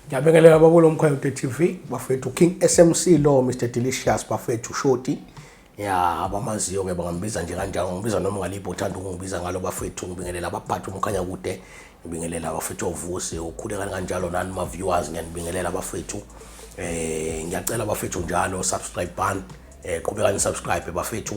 Ngiyabingelela babulo Mkhwete TV bafethu King SMC lo Mr Delicious bafethu Shoti ya abamaziyo ke bangambiza nje kanjalo ngibiza noma ngalipho uthanda ukungibiza ngalo bafethu ngibingelela abaphathi umkhanya kude ngibingelela abafethu ovusi ukhuleka kanjalo nani ma viewers ngiyabingelela abafethu ngiyacela abafethu njalo subscribe button qhubekani subscribe bafethu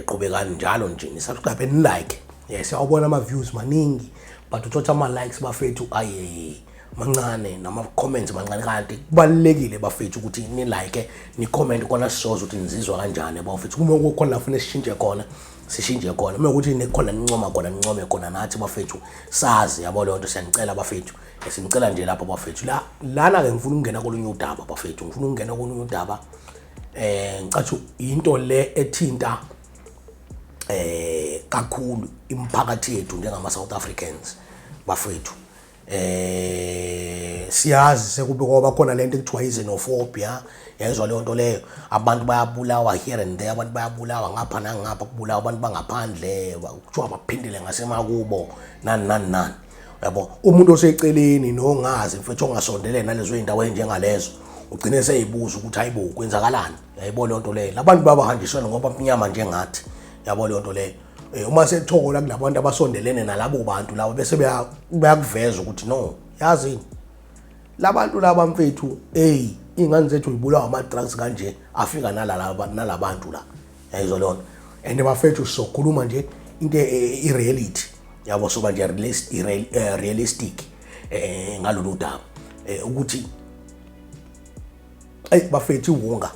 qhubekani njalo nje ni subscribe and like siyabona ama views maningi but uthatha ama likes bafethu aye mancane nama comments mancane kanti kubalekile bafethu ukuthi ni like ni comment kona sizoza ukuthi nizizwa kanjani bafethu kuma kukhona la ufuna sishintshe khona sishintshe khona uma ukuthi nikhona nincoma khona nincome khona nathi bafethu sazi yabo le nto siyanicela bafethu simcela nje lapha bafethu lana ke ngifuna ukungena kolunye udaba bafethu ngifuna ukungena kolunye udaba ngicathi into le ethinta kakhulu imphakathi yethu njengama South Africans bafethu siyazi sekube ngoba khona lento ekuthiwa xenophobia yezwa le nto leyo abantu bayabulawa here and there abantu bayabulawa ngapha nangapha kubulawa abantu bangaphandle kuthiwa baphindele ngasemakubo nani yabo umuntu oseceleni nongazi mfethu ongasondelene nalezo zindawo njengalezo ugcine seyibuza ukuthi hayibo kwenzakalani yayibona le nto leyo labantu babahanjiswana ngoba mnyama njengathi yabo le nto leyo uma sethokola kulabantu abasondelene nalabo bantu labo bese bayakuveza ukuthi no yazi labantu laba mfethu ingane zethu ibulawa ama drugs kanje afika nalabantu la yayizwa lona and bafethu sokhuluma nje into ireality yabo soba nje realistic ngalolu daba ukuthi bafethu iwunga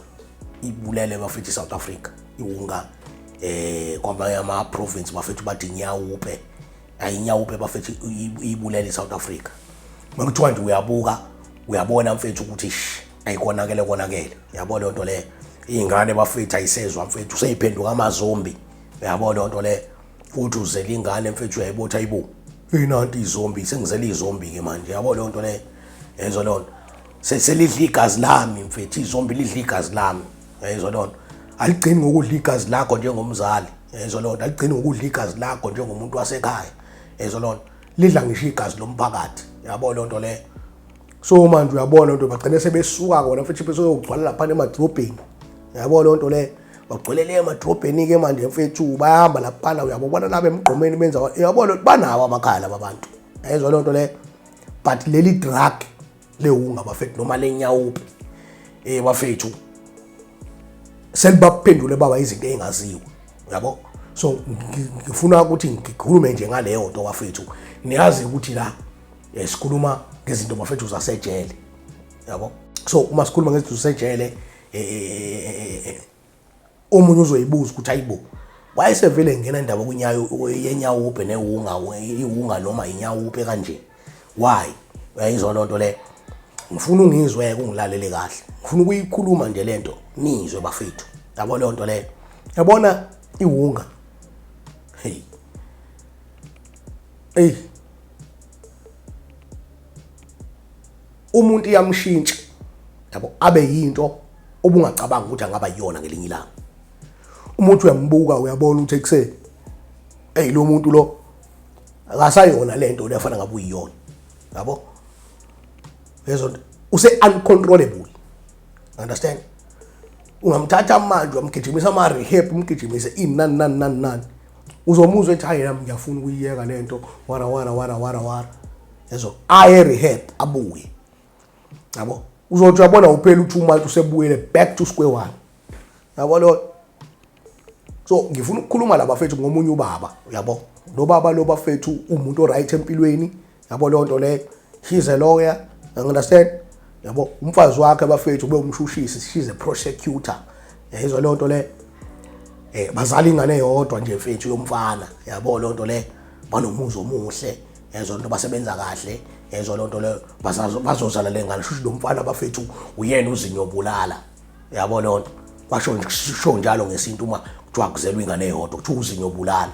ibulele bafethu South Africa iwunga kwamanye ama province bafethu bathi Nyawupe ayinyawupe bafethu ibulele South Africa makuthiwa nje uyabona mfethu ukuthi ayikonakele yabona le nto le ingane bafethu ayisezwa mfethu seyiphenduka amazombi yabona le nto le futhi uzela ingane mfethu uyayibotha ayibo nanti izombi sengizela izombi ke manje yabona le nto le yezwa lona selidla igazi lami mfethu izombi lidla igazi lami yezwa lona aligcini ngokudla igazi lakho njengomzali yezwa lona aligcini ngokudla igazi lakho njengomuntu wasekhaya yezwa lona lidla ngisho igazi lomphakathi yabona le nto le so manje uyabona into bagcine sebesuka kona futhi bezogcwala lapha emadrobheni yabona le nto le bagcwelele emadrobheni ke manje mfethu bayahamba lapha uyabona laba emgqomeni benza yabona banawo amakhaya laba bantu yezwa le nto le but leli drug lewunga bafethu noma lenyawupe bafethu selibaphendule baba izinto engaziwe yabo so ngifuna ukuthi ngikhulume nje ngaleyo nto bafethu niyazi ukuthi la sikhuluma ngezinto bafethu zasejele yabo so uma sikhuluma ngezinto zasejele umuntu uzoyibuza ukuthi ayibo wayesevele ngena indaba kunyayo yenyawupe iwunga noma inyawupe kanje why uyayizwa le nto le ngifuna ungizwe kungilalele kahle ngifuna ukuyikhuluma nje lento nizwe bafethu yabo le nto le yabona iwunga umuntu iyamshintsha yabo abe yinto obungacabanga ukuthi angaba yiyona ngelinye ilanga umuntu uyambuka uyabona ukuthi ekuse lo muntu lo akasayona lento lefana ngabe uyiyona yabo yezo use uncontrollable understand ungamthatha manje umgijimisa ama rehab umgijimise inani uzomuzwe ethi hayi nami ngiyafuna ukuyiyeka lento wara yezo aye rehab abuye yabo uzothi uyabona uphela u2 months usebuyele back to square one yabo lo so ngifuna ukukhuluma la bafethu ngomunye ubaba yabo lo baba lo bafethu umuntu oright empilweni yabo le nto le he's a lawyer understand yabo umfazi wakhe bafethu ube umshushisi she's a prosecutor yezwa le nto le bazali ingane yodwa nje mfethu yomfana yabo le nto le banomuzi omuhle yezwa into basebenza kahle yezwa le nto le bazozala lengane shushu lo mfana bafethu uyena uzinyobulala yabo le nto basho njalo ngesintu uma kuthiwa kuzelwe ingane yodwa kuthiwa uzinyobulala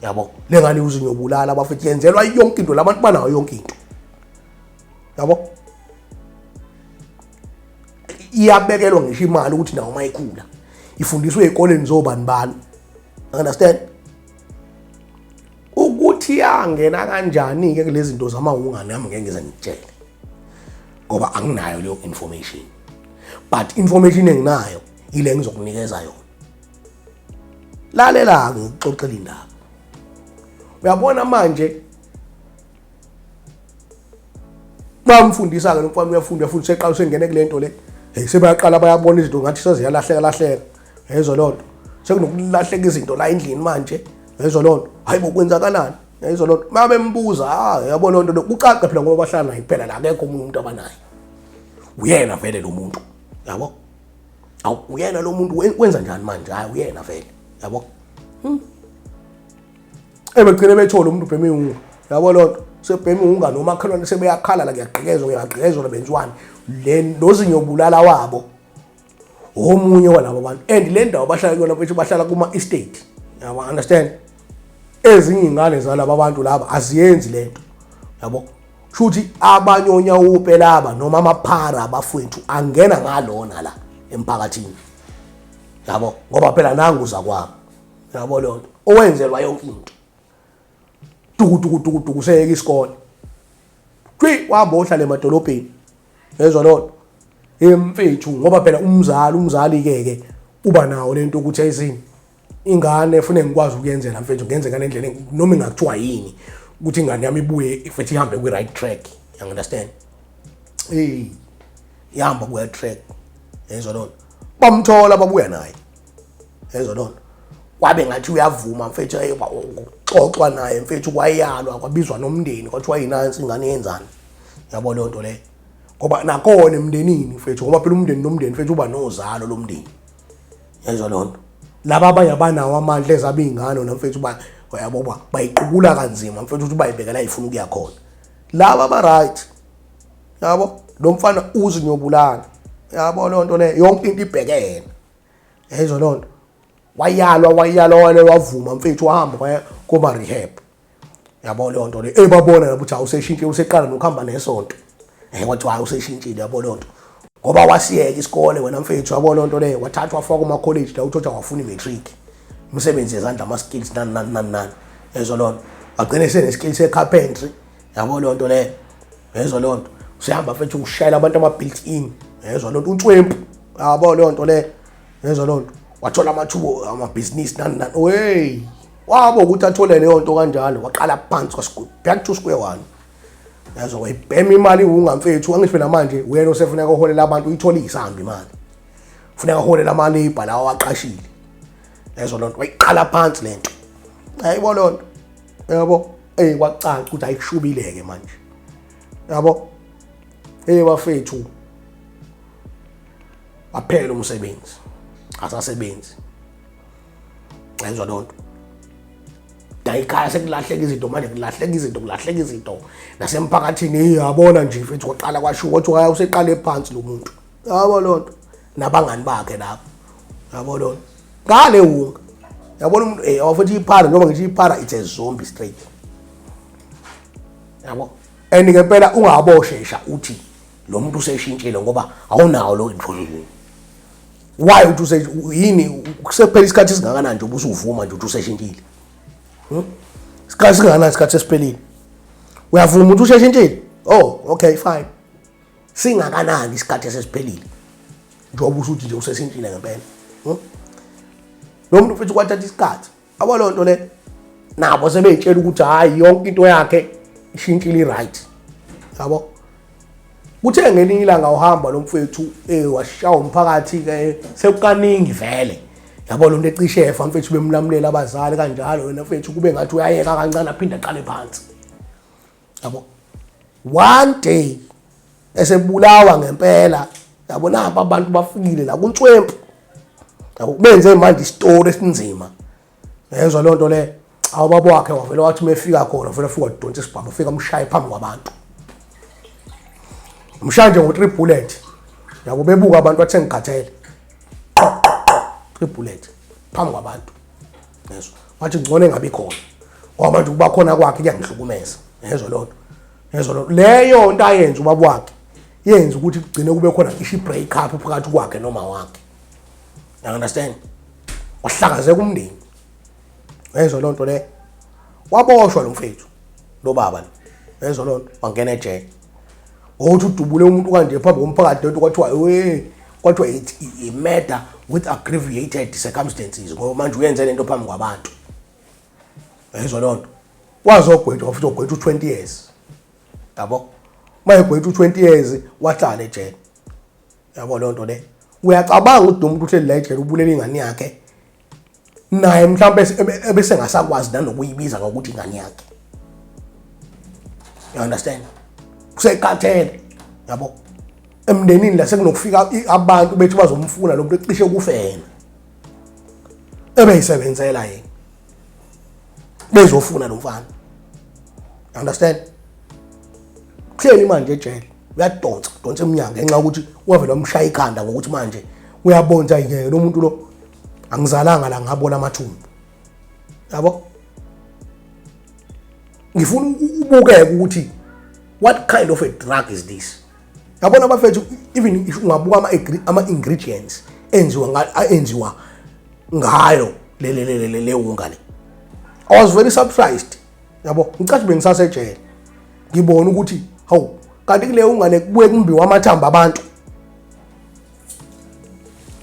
yabo lengane uzinyobulala bafethu yenzelwa yonke into labantu banayo yonke into yabo iyabekelwa ngisho imali ukuthi nawo mayikhula ifundiswe ezikoleni zobani understand ukuthi yangena kanjani ke kulezi zinto zamawunga nami ngeke ngize ngitshele ngoba anginayo leyo information. But information enginayo ile ngizokunikeza yona. Lalela ngixoxela indaba. Uyabona manje bamfundisa ke lo mfana uyafunda seqala usengene kule nto le. Sebayaqala bayabona izinto ngathi seziyalahleka. Yezwa lonto. Sekunokulahleka izinto la endlini manje. Yezwa lonto. Hayibo kwenzakalani? Yezwa lonto. Mabembuza, yabona lonto ucaca phela ngoba bahlala naye phela la akekho umuntu abanaye. Uyena vele lo muntu. Yabo? Awu uyena lo muntu wenza njani manje? Hayi uyena vele. Yabo? Ebegcine bethola umuntu ubheme unga. Yabo lonto. Sebheme unga nomakhelwane sebeyakhala la ngiyagqekezwa benziwani. Lozinyo bulala wabo. Omunye walabo bantu. And le ndawo bahlala kuyona mfethu bahlala kuma estate. Yabo understand? Ezinye ingane zalabo abantu laba aziyenzi lento. Yabo? Shuthi abanyonya upe laba noma amaphara abafowethu angena ngalona la emphakathini. Yabo? Ngoba phela nanguza kwabo. Yabo lonto. Owenzelwa yonke into. Tuku seyeke isikole. Wahamba ohlala emadolobheni. Yezwa lonto. Emfethu ngoba phela umzali ke uba nawo lento ukuthi ayizini ingane efune ngikwazi ukuyenzela mfethu ngenzeka nendlela noma ingakuthiwa yini ukuthi ingane yami ibuye ifethi ihambe kwi right track. You understand? Ihamba ku right track. Yezwa lonto. Bamthola babuya naye. Yezwa lonto. Kwabe ngathi uyavuma mfethu xoxwa naye mfethu kwayalwa kwabizwa nomndeni kwathiwa yinansi ingane yenzani. Yabo lonto le. Ngoba nakhona emndenini mfethu ngoba phela umndeni nomndeni mfethu uba nozalo lomndeni. Yezwa lonto. Laba abanye abanawo amandla ezabe ingane nomfethu yabo bayiqubula kanzima mfethu ukuthi bayibeka la ifuna ukuya khona. Laba aba right. Yabo lo mfana uzinyobulana. Yabo lonto le yonke into ibhekene. Yezwa lonto. Wayalwa wavuma mfethu wahamba kuma rehab. Yabo lonto le ebabona nabo ukuthi awuseshintshe useqala nokuhamba nesonto. Wathi hayi useshintshile yabo lonto. Ngoba wasiyeka isikole wena mfethu yabo lonto le wathathwa afaka kuma college la uthola wafuna imatric. Umsebenzi yezandla ama skills nani. Yezwa lonto. Agcine sene skills ecarpentry. Yabo lonto le. Yezwa lonto. Usihamba mfethu ushayela abantu ama built in. Yezwa lonto untwempu. Yabo lonto le. Yezwa lonto. Wathola amathubo ama business nani. Wey. Wabo ukuthi athole leyo nto kanjalo waqala phansi kwaSchool. Back to square one. Yazo wayibhema imali ungamfethu angisho phela manje uyena osefuneka uholela abantu uyithola isambi imali. Ufuneka uholela ama labor lawa waqashile. Yazo lonto wayiqala phansi lento. Hayibo lonto. Yabo kwacaca ukuthi ayishubileke manje. Yabo bafethu aphela umsebenzi. Asasebenzi. Yazo lonto. Dayikhaya sekulahleka izinto manje kulahleka izinto nasemphakathini yabona nje mfethu waqala kwasho ukuthi useqale phansi lo muntu. Yabo lonto nabangani bakhe lapho. Yabo lonto. Ngale unga. Yabona umuntu awufuthi iphara noma ngithi iphara it's a zombie straight. Yabo. And ngempela ungaboshesha uthi lo muntu useshintshile ngoba awunawo lo information. Why uthi yini kusephela isikhathi singakanani nje ubusuvuma nje uthi useshintshile. Isikhathi singakanani isikhathi esiphelile. Uyavuma ukuthi usheshintshile? Oh, okay fine. Singakanani isikhathi esiphelile. Njoba usuthi nje useshintshile ngempela. Lo muntu futhi kwathatha isikhathi. Abo lonto le nabo sebeyitshela ukuthi hayi yonke into yakhe ishintshile right. Yabo. Kuthe ngelinye ilanga uhamba lo mfethu washawa umphakathi ke sekukaningi vele. Yabo lo nto ecishe efa mfethu bemlamulela abazali kanjalo wena mfethu kube ngathi uyayeka kancane aphinda aqale phansi. Yabo. One day esebulawa ngempela yabo napa abantu bafikile la kuNtswempu. Yabo benze manje istory esinzima. Yezwa lo nto le awubaba wakhe wavela wathi mefika khona vele ufika udonsa isibhaba ufika umshaye phambi kwabantu. Umshanje ngo3 bullet. Yabo bebuka abantu bathe ngikhathele. 3 bullet phambi kwabantu. Yezwa. Wathi ngcono engabi khona. Ngoba manje kuba khona kwakhe kuyangihlukumeza. Yezwa lonto. Yezwa lonto. Leyo nto ayenza ubaba wakhe yenza ukuthi kugcine kube khona ishi break up phakathi kwakhe noma wakhe. You understand? Wahlakazeka umndeni. Yezwa lonto le. Waboshwa lo mfethu. Lo baba. Yezwa lonto wangena ejele. Othi udubule umuntu kanje phambi komphakathi lento kwathiwa a murder with aggravated circumstances ngoba manje uyenze lento phambi kwabantu. Yezwa lonto. Wazogwetshwa futhi ogwetshwa 20 years. Yabo? Mayegwetshwa 20 years wahlala ejele. Yabo lonto le. Uyacabanga ukuthi umuntu uhleli la ejele ubulela ingane yakhe. Naye mhlawumbe ebese ngasakwazi nanokuyibiza ngokuthi ingane yakhe. You understand? Kusekathele. Yabo? Emndenini la sekunokufika abantu bethi bazomfuna lo muntu ecishe kufena. Ebeyisebenzela yena. Bezofuna lo mfana. You understand? Kuhleli manje ejele. Uyadonsa eminyango ngenxa ukuthi wavela umshaya ikhanda ngokuthi manje uyabonza yeke lo muntu lo angizalanga la ngabona amathumbu. Yabo? Ngifuna ubukeke ukuthi what kind of a drug is this? Yabona abafethu even ungabuka ama ingredients enziwa ngayo le unga le. I was very surprised. Yabo, ngicathi bengisasejele. Ngibona ukuthi hawu kanti kule unga le kubuye kumbiwa amathamba abantu.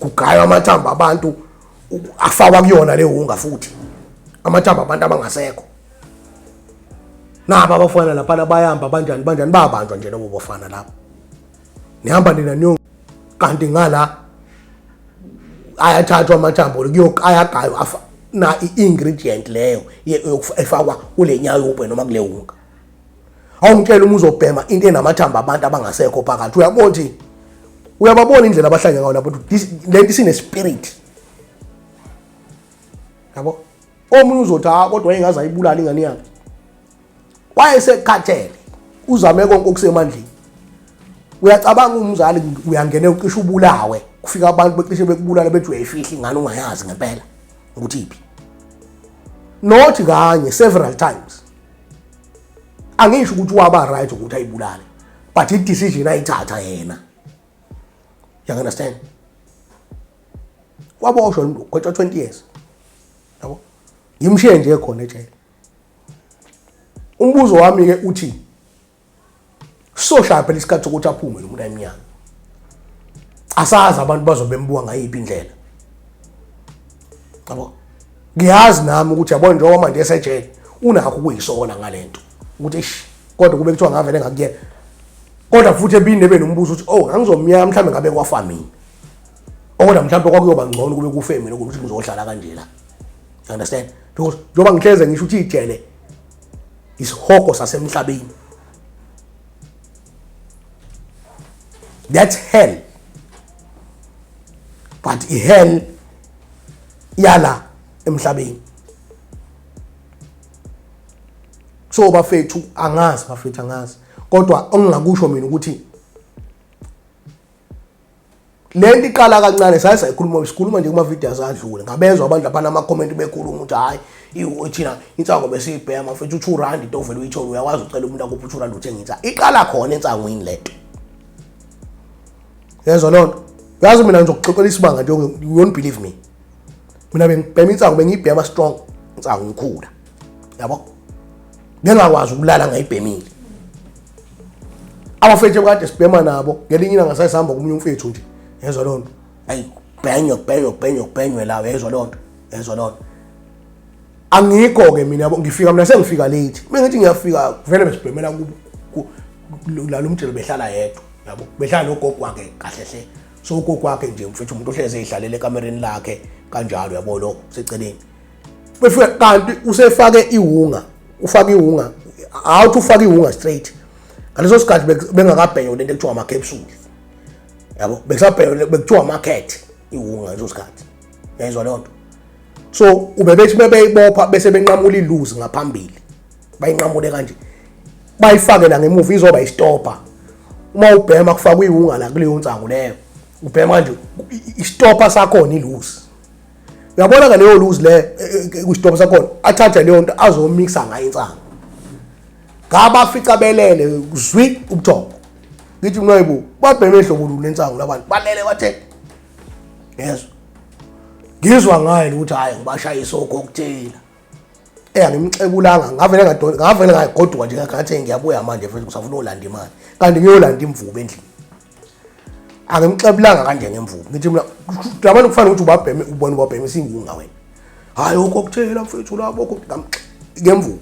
Kugaywa amathamba abantu afakwa kuyona le unga futhi. Amathamba abantu abangasekho. Naba abafana lapha bayahamba banjani babanjwa nje labo bafana lapha. Nihamba nina nyongo kanti ngala ayathathwa amathambo ayagayo afa na ingredient leyo efakwa kule nyawo noma kule unga. Awungitshela uma uzobhema into enamathamba abantu abangasekho phakathi uyabona ukuthi uyababona indlela abahlanya ngayo lapho lento isine spirit. Yabo? Omunye uzothi kodwa engaze ayibulala ingane yakhe. Wayesekhathele uzame konke okusemandleni. Uyacabanga umzali uyangena ucishe ubulawe kufika abantu becishe bekubulala bethi uyayifihla ingane ungayazi ngempela ukuthi iphi. Not kanye several times. Angisho ukuthi waba right ukuthi ayibulale but i decision ayithatha yena. You understand? Waboshwa kwethu 20 years. Yabo? Yimshiye nje khona ejele. Umbuzo wami ke uthi social phela isikhathi ukuthi aphume lo muntu eminyaka. Asazi abantu bazobembuka ngayiphi indlela. Yabo? Ngiyazi nami ukuthi yabona njengoba manje esejele unakho ukuyisola ngalento. Ukuthi kodwa kube kuthiwa ngavele ngakuyena. Kodwa futhi ebinde benombuzo ukuthi ngangizomnyaka mhlambe ngabe kwafamini. Kodwa mhlambe kwakuyoba ngcono kube kufamily ukuthi ngizohlala kanje la. You understand? Because njoba ngihleze ngisho ukuthi ijele isihogo sasemhlabeni. That's hell. But hell yala emhlabeni. So bafethu angazi. Kodwa ongingakusho mina ukuthi lento iqala kancane sikhuluma nje kuma videos adlule. Ngabezwa abantu lapha nama comment bekhuluma ukuthi hayi thina insango besibhema mfethu 2 rand into vele uyithola uyakwazi ucela umuntu akuphi 2 rand uthenga insa. Iqala khona ensangweni lento. Yezwa lonto. Yazi mina ngizokuxoxela isibanga nje you won't believe me. Mina bengibhema insango bengibhema strong insango ngikhula. Yabo? Ngengakwazi ukulala ngayibhemile. Abafethu kade sibhema nabo ngelinye ilanga sayihamba komunye umfethu nje. Yezwa lonto. Ayi bhenyo la yezwa lonto. Angikho ke mina ngifika mina sengifika late. Mengithi ngiyafika vele besibhemela la lo mtshelo behlala yedwa. Yabo? Behlala nogogo wakhe kahle hle. So ugogo wakhe nje mfethu umuntu ohleze ehlalele ekamereni lakhe kanjalo yabo lo seceleni. Befika kanti usefake iwunga. Ufaka iwunga. Awuthi ufaka iwunga straight. Ngaleso sikhathi bengakabhenyo lento ekuthiwa ama capsules. Yabo? Besabhenyo bekuthiwa market iwunga ngaleso sikhathi. Yezwa lonto. So ubebethi bebeyibopha bese benqamula iluzi ngaphambili. Bayinqamule kanje. Bayifake la ngemuva izoba istopper. Uma ubhema kufaka iwunga la kuleyo nsango leyo. Ubhema nje istopper sakho iluzi. Uyabona ke leyo luzi le kustopper sakho athatha leyo nto azomixa ngayo insango. Ngaba fica belele zwi ubuthongo. Ngithi mnayibo babheme ehlobo lensango labantu balele bathe. Yes. Ngizwa ngayo ukuthi hayi ngibashaya isoko kokutela. angimxebulanga ngavele ngagoduka nje ngathi ngiyabuya manje mfethu ngisafuna ulanda imali kanti ngiyolanda imvubu endlini angimxebulanga kanje ngemvubu ngithi mina abantu kufanele ukuthi ubabheme ubone ubabheme singunga wena hayi ukokthela mfethu labo ngemvubu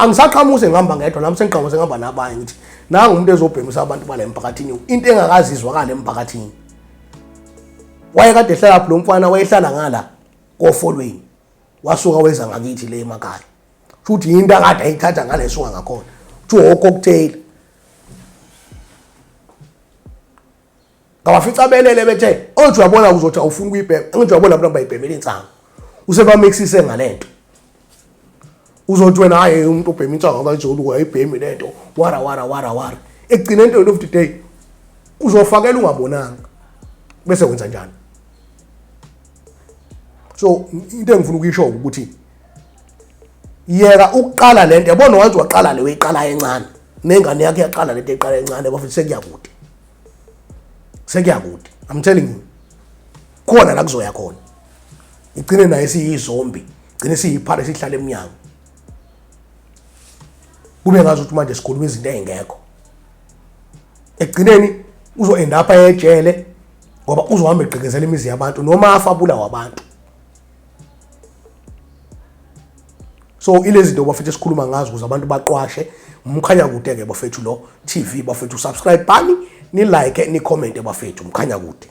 angisaqhamuse ngihamba ngedwa nami sengiqhamuse ngihamba nabanye ngithi nanga umuntu ezobhemisa abantu bala emphakathini into engakazizwakala emphakathini wayekade ehlala lapho lo mfana wayehlala ngala kofolweni wasuka weza ngakithi le emakhaya futhi into akade ayithatha ngale suka ngakhona uthi ococktail kawafica belele bethe othi uyabona uzothi awufuni kuyibhema ngithi uyabona abantu bayibhemela insanga usebamixise ngalento uzothi wena hayi umuntu obhema insanga kanjalo uyayibhemi lento wara egcina into of the day uzofakela ungabonanga bese wenza njani so into engifuna ukuyisho ukuthi yeka ukuqala lento yabona wathi waqala le weyiqala encane nengane yakhe yaqala lento eqala encane bafuthi sekuyakude I'm telling you khona la kuzoya khona igcine naye siyizombi igcine siyiphara sihlala eminyango kube ngazi ukuthi manje sikhuluma izinto ezingekho egcineni uzo end up ejele ngoba uzohamba egqekezela imizi yabantu noma afabula wabantu so ilezi zinto bafethu esikhuluma ngazo ukuze abantu baqwashe umkhanya kude ke bafethu lo TV bafethu subscribe bani ni like ni comment bafethu umkhanya kude.